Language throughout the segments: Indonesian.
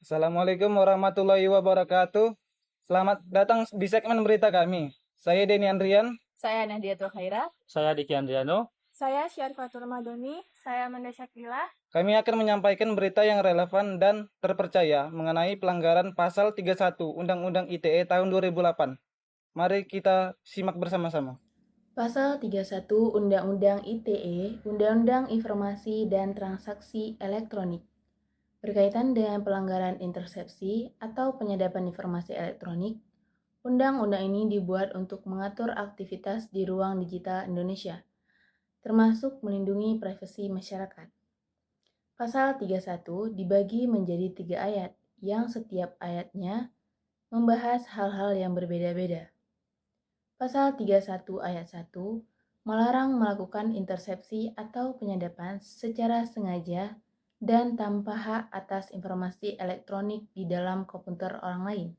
Assalamualaikum warahmatullahi wabarakatuh. Selamat datang di segmen berita kami. Saya Denny Andrian. Saya Nadia Khaira. Saya Diki Andriano. Saya Syarifatul Madoni. Saya Manda Syakila. Kami akan menyampaikan berita yang relevan dan terpercaya mengenai pelanggaran pasal 31 Undang-Undang ITE tahun 2008. Mari kita simak bersama-sama. Pasal 31 Undang-Undang ITE, Undang-Undang Informasi dan Transaksi Elektronik, berkaitan dengan pelanggaran intersepsi atau penyadapan informasi elektronik. Undang-undang ini dibuat untuk mengatur aktivitas di ruang digital Indonesia, termasuk melindungi privasi masyarakat. Pasal 31 dibagi menjadi 3 ayat, yang setiap ayatnya membahas hal-hal yang berbeda-beda. Pasal 31 ayat 1 melarang melakukan intersepsi atau penyadapan secara sengaja dan tanpa hak atas informasi elektronik di dalam komputer orang lain.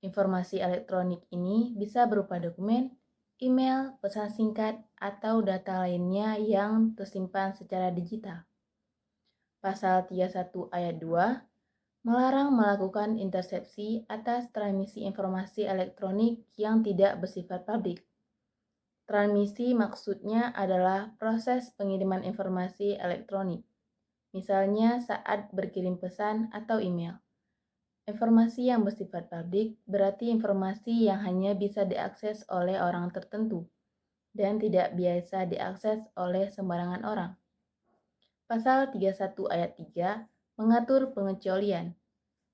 Informasi elektronik ini bisa berupa dokumen, email, pesan singkat, atau data lainnya yang tersimpan secara digital. Pasal 31 ayat 2 melarang melakukan intersepsi atas transmisi informasi elektronik yang tidak bersifat publik. Transmisi maksudnya adalah proses pengiriman informasi elektronik, misalnya saat berkirim pesan atau email. Informasi yang bersifat publik berarti informasi yang hanya bisa diakses oleh orang tertentu dan tidak biasa diakses oleh sembarangan orang. Pasal 31 ayat 3 mengatur pengecualian.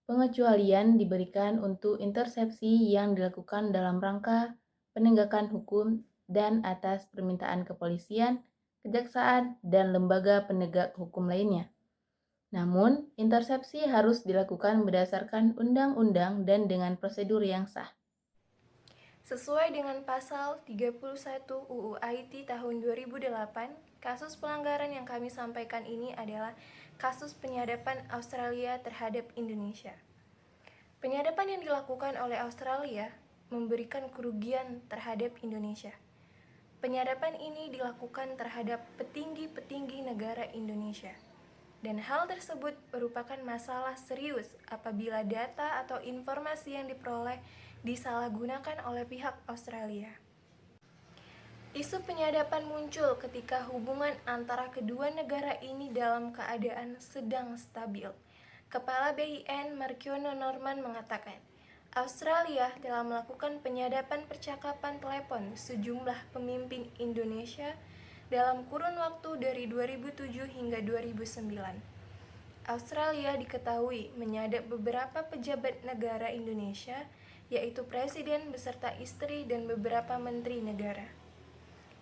Pengecualian diberikan untuk intersepsi yang dilakukan dalam rangka penegakan hukum dan atas permintaan kepolisian, kejaksaan, dan lembaga penegak hukum lainnya. Namun, intersepsi harus dilakukan berdasarkan undang-undang dan dengan prosedur yang sah. Sesuai dengan pasal 31 UU IT tahun 2008, kasus pelanggaran yang kami sampaikan ini adalah kasus penyadapan Australia terhadap Indonesia. Penyadapan yang dilakukan oleh Australia memberikan kerugian terhadap Indonesia. Penyadapan ini dilakukan terhadap petinggi-petinggi negara Indonesia. Dan hal tersebut merupakan masalah serius apabila data atau informasi yang diperoleh disalahgunakan oleh pihak Australia. Isu penyadapan muncul ketika hubungan antara kedua negara ini dalam keadaan sedang stabil. Kepala BIN Markiono Norman mengatakan, Australia telah melakukan penyadapan percakapan telepon sejumlah pemimpin Indonesia dalam kurun waktu dari 2007 hingga 2009. Australia diketahui menyadap beberapa pejabat negara Indonesia, yaitu presiden beserta istri dan beberapa menteri negara.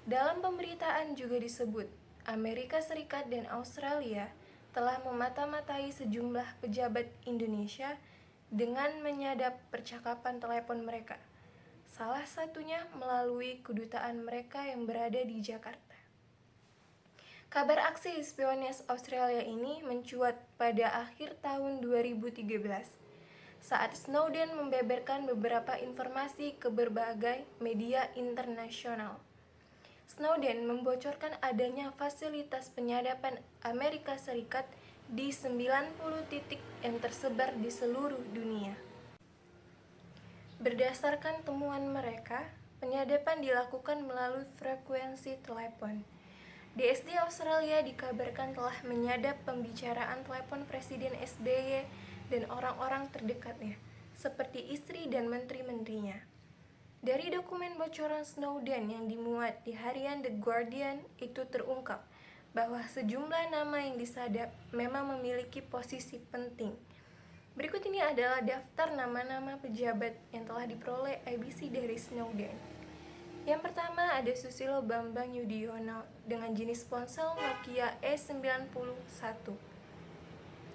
Dalam pemberitaan juga disebut, Amerika Serikat dan Australia telah memata-matai sejumlah pejabat Indonesia dengan menyadap percakapan telepon mereka, salah satunya melalui kedutaan mereka yang berada di Jakarta. Kabar aksi spionase Australia ini mencuat pada akhir tahun 2013 saat Snowden membeberkan beberapa informasi ke berbagai media internasional. Snowden membocorkan adanya fasilitas penyadapan Amerika Serikat di 90 titik yang tersebar di seluruh dunia. Berdasarkan temuan mereka, penyadapan dilakukan melalui frekuensi telepon. DSD Australia dikabarkan telah menyadap pembicaraan telepon Presiden SBY dan orang-orang terdekatnya, seperti istri dan menteri-menterinya. Dari dokumen bocoran Snowden yang dimuat di harian The Guardian itu terungkap bahwa sejumlah nama yang disadap memang memiliki posisi penting. Berikut ini adalah daftar nama-nama pejabat yang telah diperoleh ABC dari Snowden. Yang pertama ada Susilo Bambang Yudhoyono dengan jenis ponsel Nokia E91.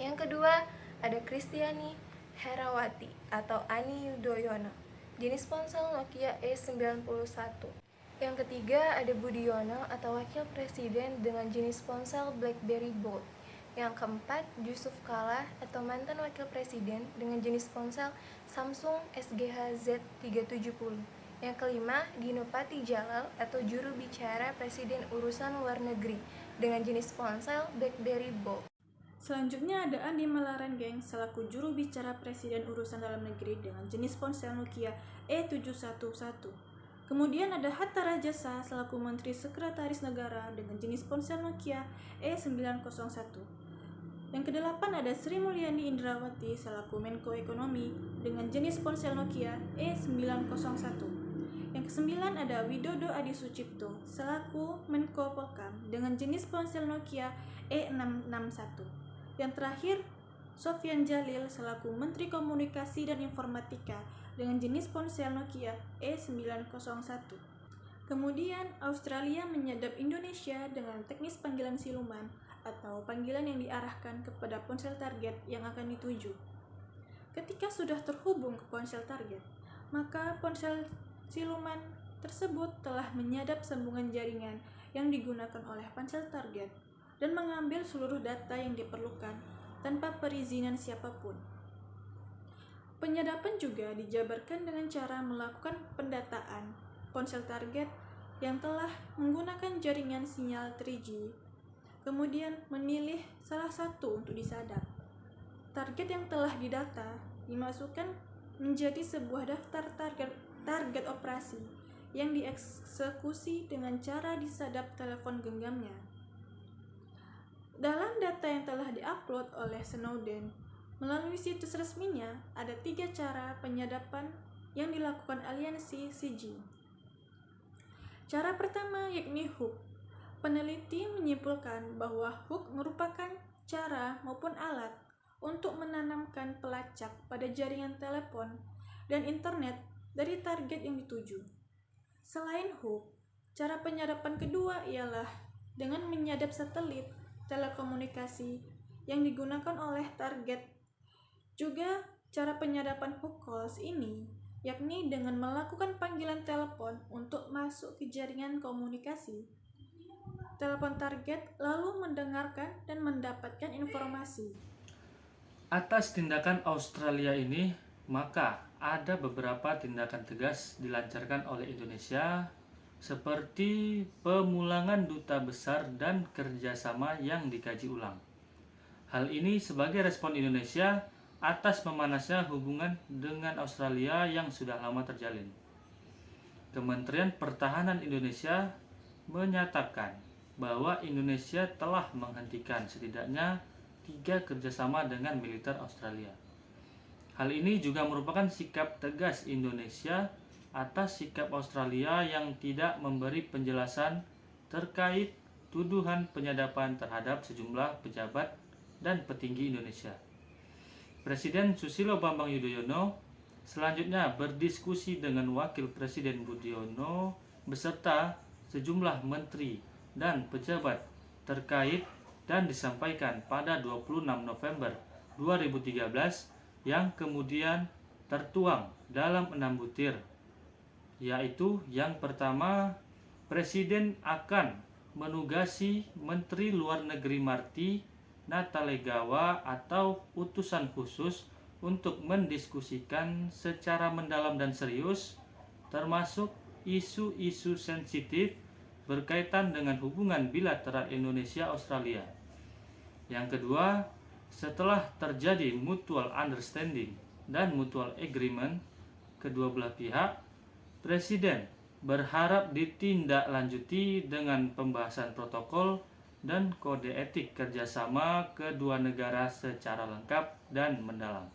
Yang kedua ada Kristiani Herawati atau Ani Yudhoyono, jenis ponsel Nokia E91. Yang ketiga ada Budiono atau Wakil Presiden dengan jenis ponsel BlackBerry Bold. Yang keempat Yusuf Kala atau mantan Wakil Presiden dengan jenis ponsel Samsung SGH Z370. Yang kelima Dino Patijalal atau juru bicara Presiden Urusan Luar Negeri dengan jenis ponsel BlackBerry Bold. Selanjutnya ada Andi Malarangeng selaku juru bicara Presiden Urusan Dalam Negeri dengan jenis ponsel Nokia E711. Kemudian ada Hatta Rajasa selaku Menteri Sekretaris Negara dengan jenis ponsel Nokia E901. Yang kedelapan ada Sri Mulyani Indrawati selaku Menko Ekonomi dengan jenis ponsel Nokia E901. Yang kesembilan ada Widodo Adi Sucipto selaku Menko Polkam dengan jenis ponsel Nokia E661. Yang terakhir, Sofyan Jalil selaku Menteri Komunikasi dan Informatika dengan jenis ponsel Nokia E901. Kemudian, Australia menyadap Indonesia dengan teknis panggilan siluman atau panggilan yang diarahkan kepada ponsel target yang akan dituju. Ketika sudah terhubung ke ponsel target, maka ponsel siluman tersebut telah menyadap sambungan jaringan yang digunakan oleh ponsel target dan mengambil seluruh data yang diperlukan tanpa perizinan siapapun. Penyadapan juga dijabarkan dengan cara melakukan pendataan ponsel target yang telah menggunakan jaringan sinyal 3G, kemudian memilih salah satu untuk disadap. Target yang telah didata dimasukkan menjadi sebuah daftar target operasi yang dieksekusi dengan cara disadap telepon genggamnya. Dalam data yang telah diupload oleh Snowden melalui situs resminya, ada 3 cara penyadapan yang dilakukan aliansi 5G. Cara pertama yakni hook. Peneliti menyimpulkan bahwa hook merupakan cara maupun alat untuk menanamkan pelacak pada jaringan telepon dan internet dari target yang dituju. Selain hook, cara penyadapan kedua ialah dengan menyadap satelit telekomunikasi yang digunakan oleh target. Juga cara penyadapan hook calls ini yakni dengan melakukan panggilan telepon untuk masuk ke jaringan komunikasi. Telepon target lalu mendengarkan dan mendapatkan informasi. Atas tindakan Australia ini, maka ada beberapa tindakan tegas dilancarkan oleh Indonesia seperti pemulangan duta besar dan kerjasama yang dikaji ulang. Hal ini sebagai respon Indonesia atas memanasnya hubungan dengan Australia yang sudah lama terjalin. Kementerian Pertahanan Indonesia menyatakan bahwa Indonesia telah menghentikan setidaknya 3 kerjasama dengan militer Australia. Hal ini juga merupakan sikap tegas Indonesia atas sikap Australia yang tidak memberi penjelasan terkait tuduhan penyadapan terhadap sejumlah pejabat dan petinggi Indonesia. Presiden Susilo Bambang Yudhoyono selanjutnya berdiskusi dengan Wakil Presiden Budiono beserta sejumlah menteri dan pejabat terkait dan disampaikan pada 26 November 2013 yang kemudian tertuang dalam 6 butir, yaitu yang pertama, Presiden akan menugasi Menteri Luar Negeri Marty Natalegawa atau utusan khusus untuk mendiskusikan secara mendalam dan serius termasuk isu-isu sensitif berkaitan dengan hubungan bilateral Indonesia-Australia. Yang kedua, setelah terjadi mutual understanding dan mutual agreement kedua belah pihak, Presiden berharap ditindaklanjuti dengan pembahasan protokol dan kode etik kerjasama kedua negara secara lengkap dan mendalam.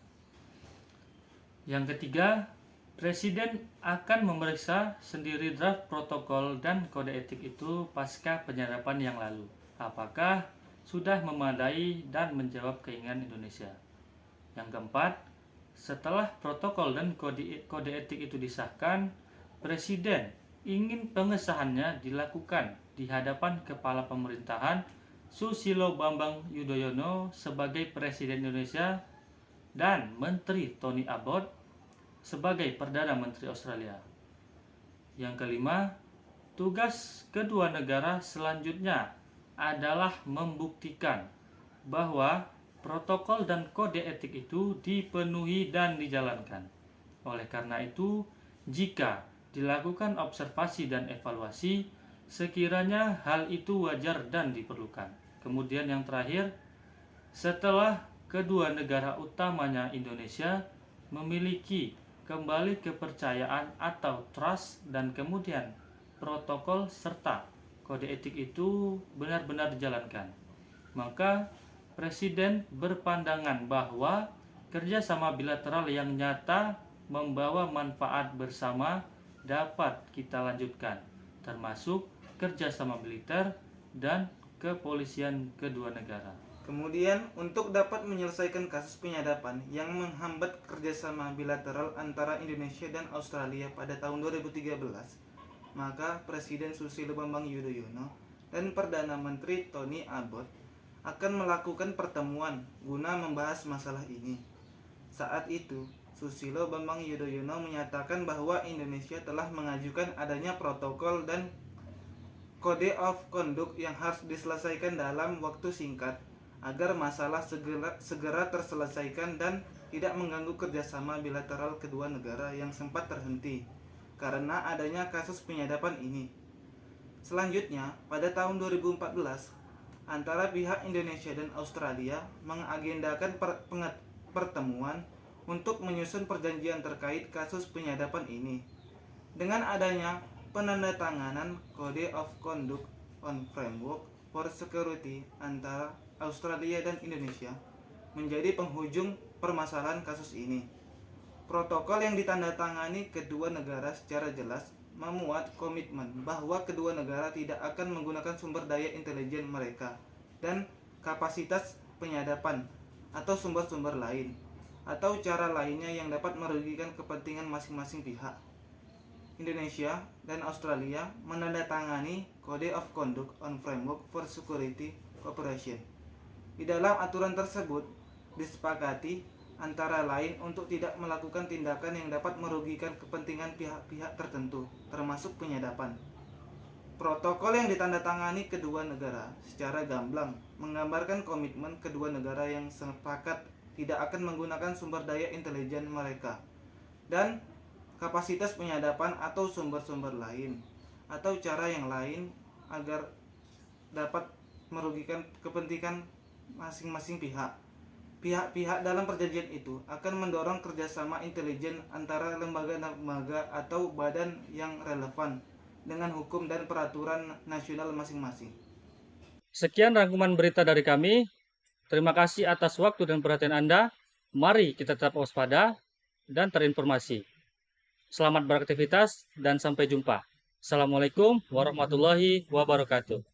Yang ketiga, Presiden akan memeriksa sendiri draft protokol dan kode etik itu pasca penyadapan yang lalu. Apakah sudah memadai dan menjawab keinginan Indonesia? Yang keempat, setelah protokol dan kode etik itu disahkan, Presiden ingin pengesahannya dilakukan di hadapan Kepala Pemerintahan Susilo Bambang Yudhoyono sebagai Presiden Indonesia dan Menteri Tony Abbott sebagai Perdana Menteri Australia. Yang kelima, tugas kedua negara selanjutnya adalah membuktikan bahwa protokol dan kode etik itu dipenuhi dan dijalankan. Oleh karena itu, jika dilakukan observasi dan evaluasi, sekiranya hal itu wajar dan diperlukan. Kemudian yang terakhir, setelah kedua negara utamanya Indonesia memiliki kembali kepercayaan atau trust dan kemudian protokol serta kode etik itu benar-benar dijalankan. Maka Presiden berpandangan bahwa kerjasama bilateral yang nyata membawa manfaat bersama dapat kita lanjutkan, termasuk kerjasama militer dan kepolisian kedua negara. Kemudian, untuk dapat menyelesaikan kasus penyadapan yang menghambat kerjasama bilateral antara Indonesia dan Australia pada tahun 2013, maka Presiden Susilo Bambang Yudhoyono dan Perdana Menteri Tony Abbott akan melakukan pertemuan guna membahas masalah ini. Saat itu, Susilo Bambang Yudhoyono menyatakan bahwa Indonesia telah mengajukan adanya protokol dan Code of Conduct yang harus diselesaikan dalam waktu singkat agar masalah segera terselesaikan dan tidak mengganggu kerjasama bilateral kedua negara yang sempat terhenti karena adanya kasus penyadapan ini. Selanjutnya, pada tahun 2014, antara pihak Indonesia dan Australia mengagendakan pertemuan untuk menyusun perjanjian terkait kasus penyadapan ini. Dengan adanya penandatanganan Code of Conduct on Framework for Security antara Australia dan Indonesia menjadi penghujung permasalahan kasus ini. Protokol yang ditandatangani kedua negara secara jelas memuat komitmen bahwa kedua negara tidak akan menggunakan sumber daya intelijen mereka dan kapasitas penyadapan atau sumber-sumber lain atau cara lainnya yang dapat merugikan kepentingan masing-masing pihak. Indonesia dan Australia menandatangani Code of Conduct on Framework for Security Cooperation. Di dalam aturan tersebut disepakati antara lain untuk tidak melakukan tindakan yang dapat merugikan kepentingan pihak-pihak tertentu, termasuk penyadapan. Protokol yang ditandatangani kedua negara secara gamblang menggambarkan komitmen kedua negara yang sepakat tidak akan menggunakan sumber daya intelijen mereka dan kapasitas penyadapan atau sumber-sumber lain atau cara yang lain agar dapat merugikan kepentingan masing-masing pihak. Pihak-pihak dalam perjanjian itu akan mendorong kerjasama intelijen antara lembaga-lembaga atau badan yang relevan dengan hukum dan peraturan nasional masing-masing. Sekian rangkuman berita dari kami. Terima kasih atas waktu dan perhatian Anda. Mari kita tetap waspada dan terinformasi. Selamat beraktivitas dan sampai jumpa. Assalamualaikum warahmatullahi wabarakatuh.